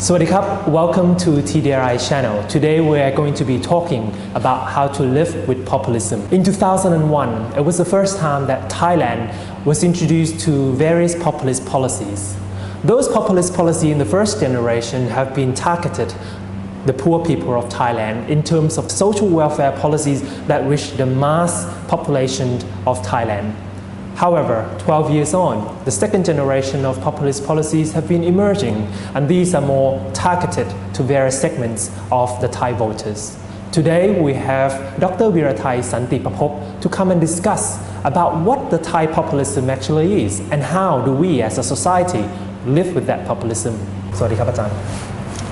Sawadee welcome to TDRI Channel. Today we are going to be talking about how to live with populism. In 2001, it was the first time that Thailand was introduced to various populist policies. Those populist policies in the first generation have been targeted the poor people of Thailand in terms of social welfare policies that reach the mass population of Thailand. However, 12 years on, the second generation of populist policies have been emerging, and these are more targeted to various segments of the Thai voters. Today, we have Dr. Veerathai Santiprabhob to come and discuss about what the Thai populism actually is and how do we as a society live with that populism. Sawadee krab อาจารย์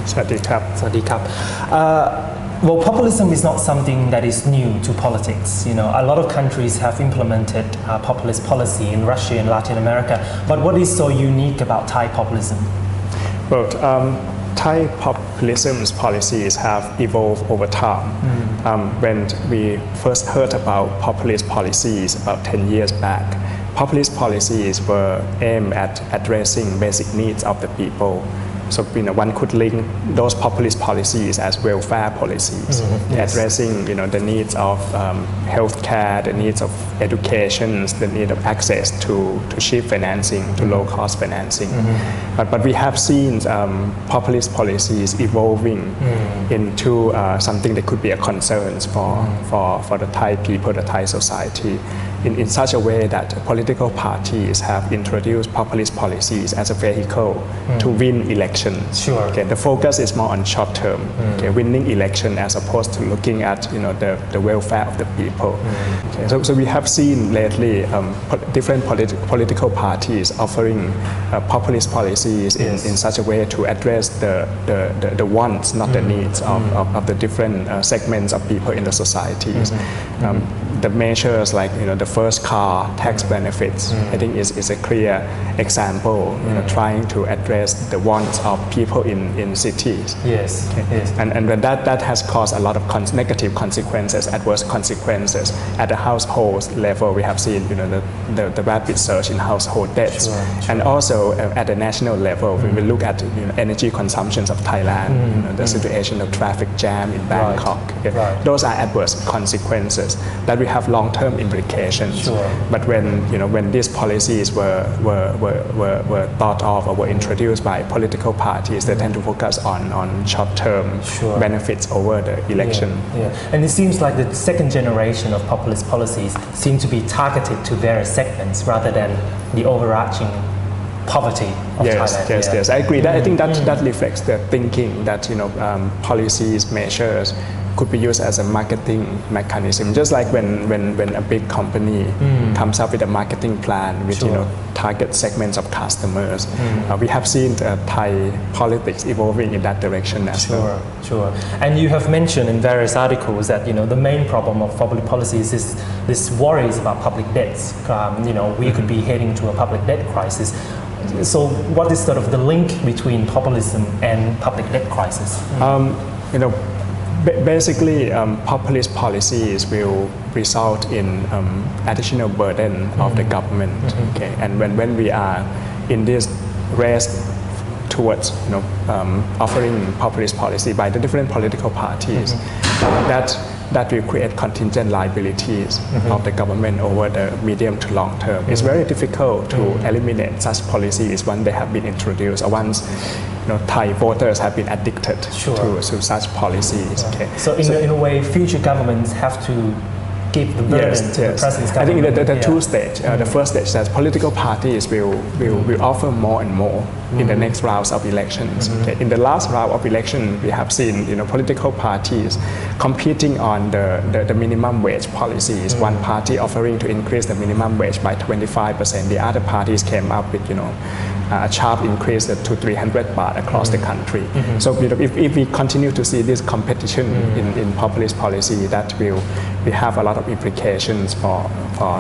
Sawadee krab. Sawadee krab. Well, populism is not something that is new to politics. A lot of countries have implemented populist policy in Russia and Latin America. But what is so unique about Thai populism? Well, Thai populism's policies have evolved over time. When we first heard about populist policies about 10 years back, populist policies were aimed at addressing basic needs of the people. So one could link those populist policies as welfare policies, addressing the needs of healthcare, the needs of education, the need of access to cheap financing, to low-cost financing. But we have seen populist policies evolving into something that could be a concern for the Thai people, the Thai society, in such a way that political parties have introduced populist policies as a vehicle to win elections. Sure. Okay, the focus is more on short term, winning election as opposed to looking at the welfare of the people. Okay, so we have seen lately different political parties offering populist policies in such a way to address the wants, not the needs of the different segments of people in the societies. The measures like the first car tax benefits, I think is a clear example, trying to address the wants of people in cities. Yes. Okay. Yes. And that has caused a lot of negative consequences, adverse consequences at the household level. We have seen the rapid surge in household debts, and also at the national level, when we look at energy consumptions of Thailand, the situation of traffic jam in Bangkok. Okay. Those are adverse consequences that we have long-term implications. But when these policies were thought of or were introduced by political parties, they tend to focus on short-term benefits over the election. And it seems like the second generation of populist policies seem to be targeted to various segments rather than the overarching poverty of Thailand. Yes, I agree. I think that reflects the thinking that policies, measures could be used as a marketing mechanism, just like when a big company comes up with a marketing plan which target segments of customers. We have seen Thai politics evolving in that direction as well. Sure. And you have mentioned in various articles that the main problem of public policies is this worries about public debts. We could be heading to a public debt crisis. So what is sort of the link between populism and public debt crisis? Basically, populist policies will result in additional burden of the government. Okay? And when we are in this race towards offering populist policy by the different political parties, that will create contingent liabilities of the government over the medium to long term. It's very difficult to eliminate such policies once they have been introduced or once Thai voters have been addicted to such policies. Okay. So in a way, future governments have to give the burden to the present government. I think the two stages. The first stage is political parties will offer more and more in the next rounds of elections. Okay. In the last round of election, we have seen political parties competing on the minimum wage policies. One party offering to increase the minimum wage by 25%. The other parties came up with a sharp increase to 300 baht across the country. So if we continue to see this competition in populist policy, that will have a lot of implications for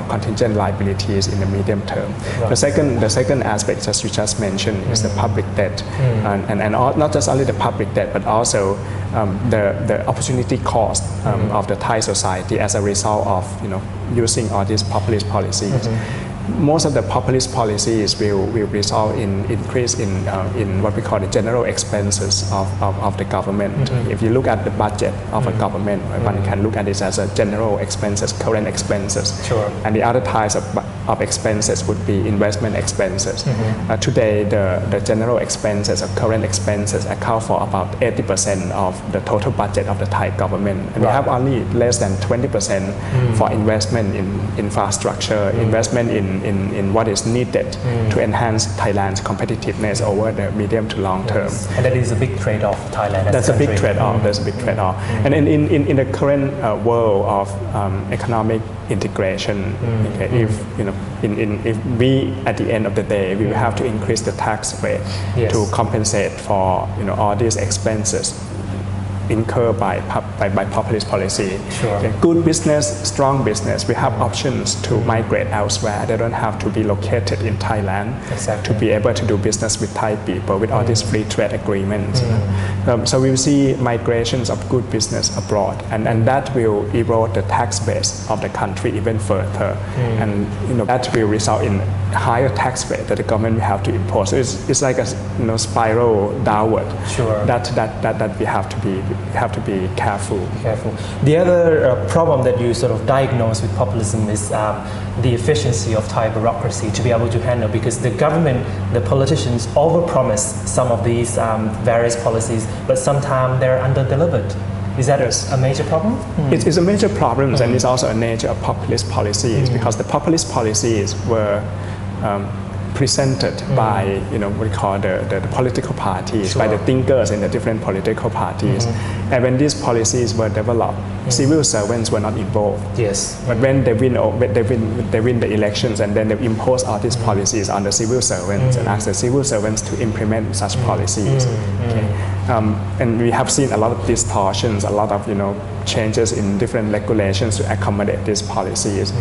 contingent liabilities in the medium term. The second aspect, as you just mentioned, is the public debt, and not just only the public debt, but also the opportunity cost of the Thai society as a result of using all these populist policies. most of the populist policies will result in increase in what we call the general expenses of the government. If you look at the budget of a government, one can look at it as a general expenses, current expenses. Sure. And the other types of expenses would be investment expenses. Today, the general expenses or current expenses account for about 80% of the total budget of the Thai government. And we have only less than 20% for investment in infrastructure, investment in what is needed to enhance Thailand's competitiveness over the medium to long term. And that is a big trade-off for Thailand. That's a big trade-off. That's a big trade-off. And in the current world of economic integration, if we at the end of the day we will have to increase the tax rate to compensate for all these expenses incurred by populist policy. Sure. Good business, strong business, we have options to migrate elsewhere. They don't have to be located in Thailand to be able to do business with Thai people with all these free trade agreements. So we will see migrations of good business abroad, and that will erode the tax base of the country even further, and that will result in higher tax rate that the government will have to impose. So it's like a spiral downward. Sure. That we have to be careful. The other problem that you sort of diagnose with populism is the efficiency of Thai bureaucracy to be able to handle, because the government, the politicians overpromise some of these various policies, but sometimes they're under-delivered. Is that a major problem? It's a major problem, and it's also a nature of populist policies, because the populist policies were presented by what we call the political parties, by the thinkers in the different political parties. And when these policies were developed, civil servants were not involved. Yes. But when they win the elections, and then they impose all these policies on the civil servants and ask the civil servants to implement such policies. And we have seen a lot of distortions, a lot of changes in different regulations to accommodate these policies.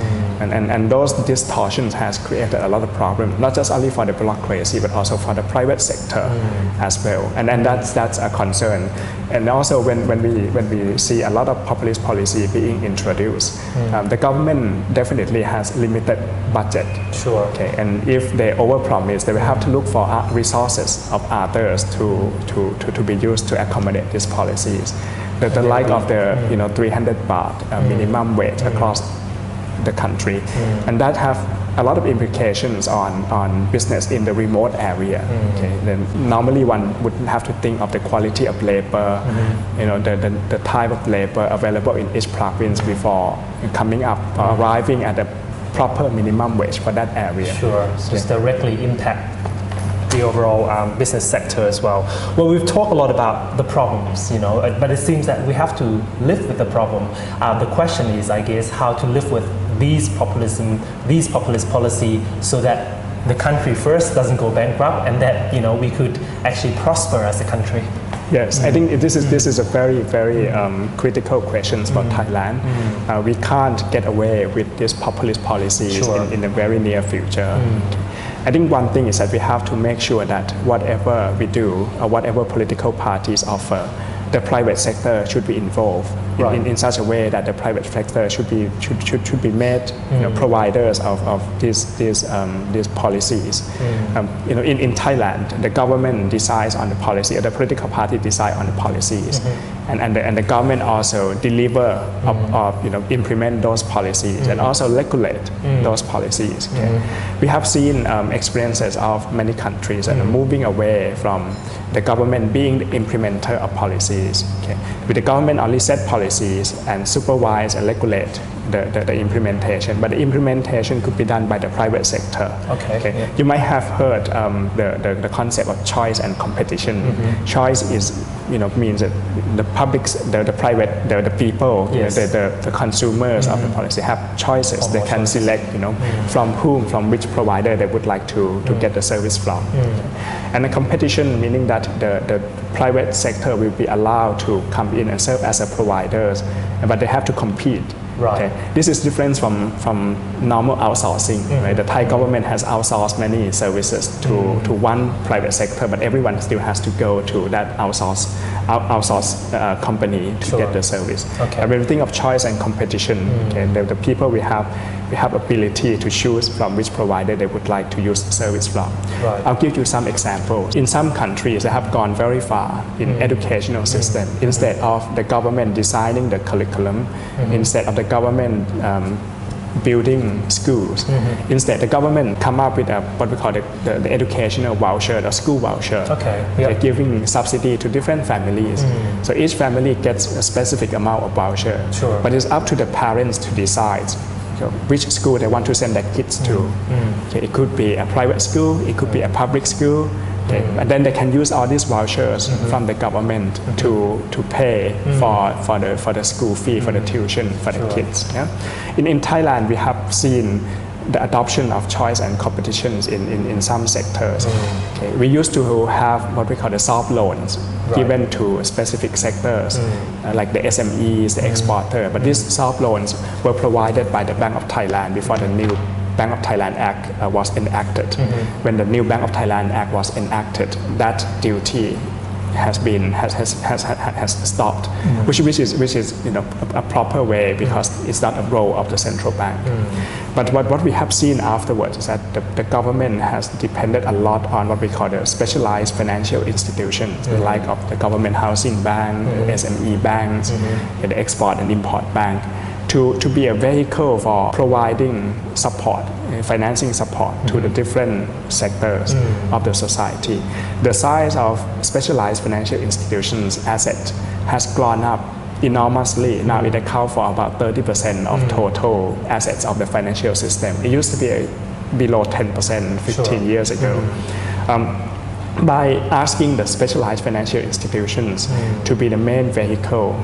And those distortions has created a lot of problems, not just only for the bureaucracy, but also for the private sector as well. And that's a concern. And also when we see a lot of populist policy being introduced, the government definitely has limited budget. Sure. Okay. And if they overpromise, they will have to look for resources of others to be used to accommodate these policies. The like of the 300 baht minimum wage across the country, and that have a lot of implications on business in the remote area. Okay. Then normally one would have to think of the quality of labor, the type of labor available in each province before coming up or arriving at a proper minimum wage for that area. Sure. So it's directly impact the overall business sector as well. Well, we've talked a lot about the problems, but it seems that we have to live with the problem. The question is, I guess, how to live with these populist policy so that the country first doesn't go bankrupt, and that we could actually prosper as a country. Yes, I think this is a very, very critical question for Thailand. We can't get away with these populist policies in the very near future. I think one thing is that we have to make sure that whatever we do or whatever political parties offer, the private sector should be involved in such a way that the private sector should be made providers of these policies. In Thailand, the government decides on the policy, or the political party decide on the policies, and the government also deliver or implement those policies and also regulate those policies. Okay? We have seen experiences of many countries and moving away from the government being the implementer of policies. Okay? With the government only set policies and supervise and regulate the implementation, but the implementation could be done by the private sector. Okay? You might have heard the concept of choice and competition. Choice is means that the public, the private, the people, the consumers of the policy have choices. They can select from which provider they would like to get the service from. And the competition meaning that the private sector will be allowed to come in and serve as a providers, but they have to compete. Right. Okay. This is different from normal outsourcing. Right? The Thai government has outsourced many services to one private sector, but everyone still has to go to that outsourced company to get the service. Okay. And when we think of choice and competition, the people we have we have ability to choose from which provider they would like to use the service from. Right. I'll give you some examples. In some countries, they have gone very far in educational system. Instead of the government designing the curriculum, instead of the government building schools, instead the government come up with what we call the educational voucher or school voucher. Okay. They're giving subsidy to different families. So each family gets a specific amount of voucher. Sure. But it's up to the parents to decide which school they want to send their kids to. Okay, it could be a private school, it could be a public school. Okay, and then they can use all these vouchers from the government to pay for the school fee, for the tuition for the kids. Yeah? In Thailand, we have seen the adoption of choice and competitions in some sectors. Okay, we used to have what we call the soft loans given to specific sectors like the SMEs, the exporter. But these soft loans were provided by the Bank of Thailand before the new Bank of Thailand Act was enacted. When the new Bank of Thailand Act was enacted, that duty has stopped, which is a proper way because it's not a role of the central bank. But what we have seen afterwards is that the government has depended a lot on what we call the specialized financial institutions, the like of the government housing bank, the SME banks, the export and import bank, to be a vehicle for providing support, financing support to the different sectors of the society. The size of specialized financial institutions asset has gone up enormously. Now it accounts for about 30% of total assets of the financial system. It used to be below 10% 15 years ago. By asking the specialized financial institutions to be the main vehicle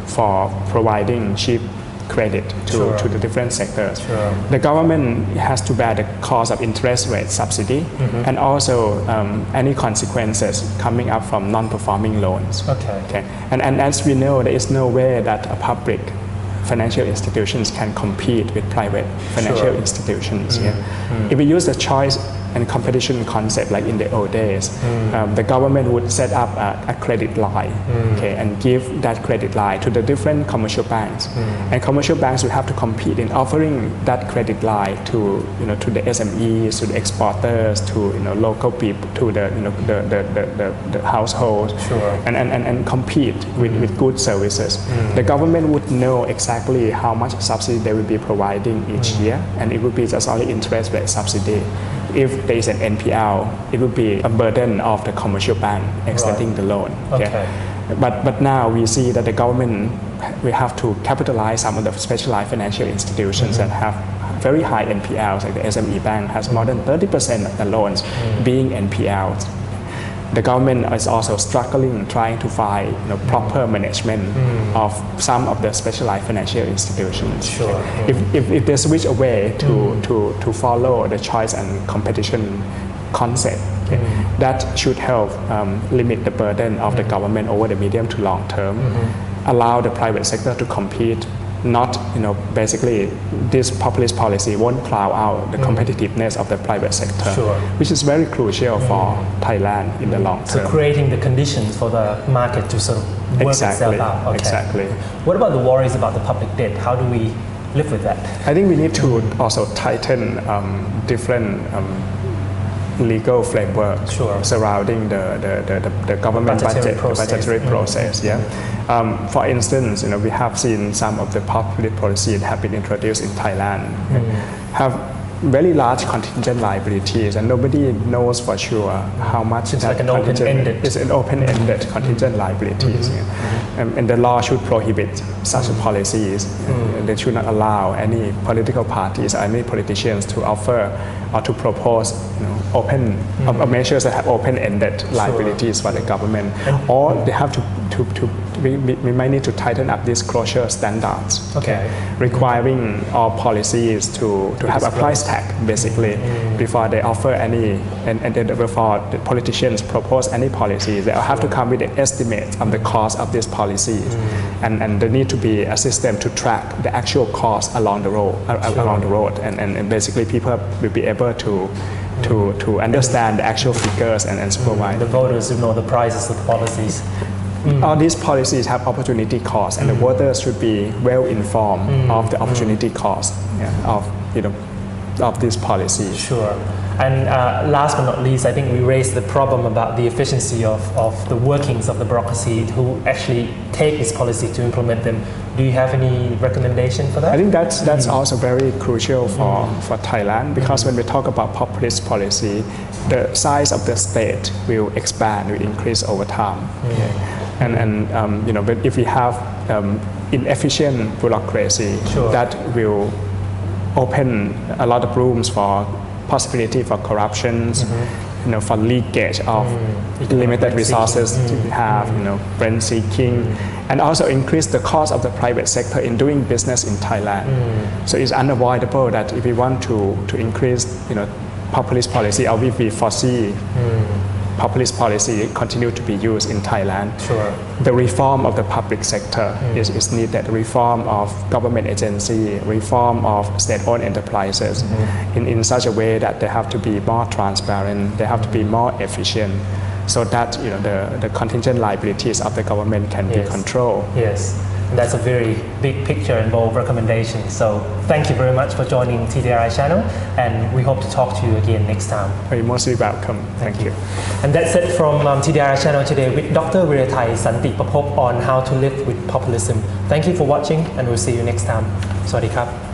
for providing cheap credit to the different sectors. The government has to bear the cost of interest rate subsidy and also any consequences coming up from non-performing loans. Okay. And as we know, there is no way that a public financial institutions can compete with private financial institutions. If we use the choice and competition concept like in the old days, the government would set up a credit line, and give that credit line to the different commercial banks, and commercial banks will have to compete in offering that credit line to the SMEs, to the exporters, to local people, to the households, and compete with good services. The government would know exactly how much subsidy they will be providing each year, and it would be just only interest rate subsidy. If there is an NPL, it would be a burden of the commercial bank extending the loan. Okay. But now we see that the government we have to capitalize some of the specialized financial institutions that have very high NPLs, like the SME bank has more than 30% of the loans being NPLs. The government is also struggling trying to find proper management of some of the specialized financial institutions. If they switch away to follow the choice and competition concept, that should help limit the burden of the government over the medium to long term, allow the private sector to compete. Not, basically this populist policy won't cloud out the competitiveness of the private sector, which is very crucial for Thailand in the long term. So creating the conditions for the market to sort of work itself out. Okay. Exactly. What about the worries about the public debt? How do we live with that? I think we need to also tighten different legal framework surrounding the government budgetary process. For instance, we have seen some of the populist policies that have been introduced in Thailand have very large contingent liabilities, and nobody knows for sure how much it's like an open-ended. It's an open-ended contingent liabilities, and the law should prohibit such policies. They should not allow any political parties or any politicians to offer or to propose open measures that have open-ended liabilities for the government, or they have to we might need to tighten up these closure standards, requiring all policies to have a price tag basically before they offer any, and then before the politicians propose any policies, they have to come with an estimate of the cost of these policies, and there need to be a system to track the actual cost along the road, and basically people will be able to understand the actual figures and supervise. The voters know the prices of the policies. All these policies have opportunity cost, and the voters should be well informed of the opportunity cost of these policies. Sure. And last but not least, I think we raised the problem about the efficiency of the workings of the bureaucracy who actually take this policy to implement them. Do you have any recommendation for that? I think that's also very crucial for Thailand, because when we talk about populist policy, the size of the state will expand, will increase over time. But if we have inefficient bureaucracy, Sure. that will open a lot of rooms for possibility for corruptions, for leakage of limited resources to have, rent seeking, and also increase the cost of the private sector in doing business in Thailand. So it's unavoidable that if we want to increase, populist policy, or if we foresee populist policy continue to be used in Thailand, Sure. the reform of the public sector is needed. Reform of government agency, reform of state-owned enterprises in such a way that they have to be more transparent, they have to be more efficient, so that the contingent liabilities of the government can be controlled. Yes. That's a very big picture and bold recommendation. So thank you very much for joining TDRI Channel, and we hope to talk to you again next time. You're mostly welcome. Thank you. And that's it from TDRI Channel today with Dr. Veerathai Santiprabhob on how to live with populism. Thank you for watching, and we'll see you next time. สวัสดีครับ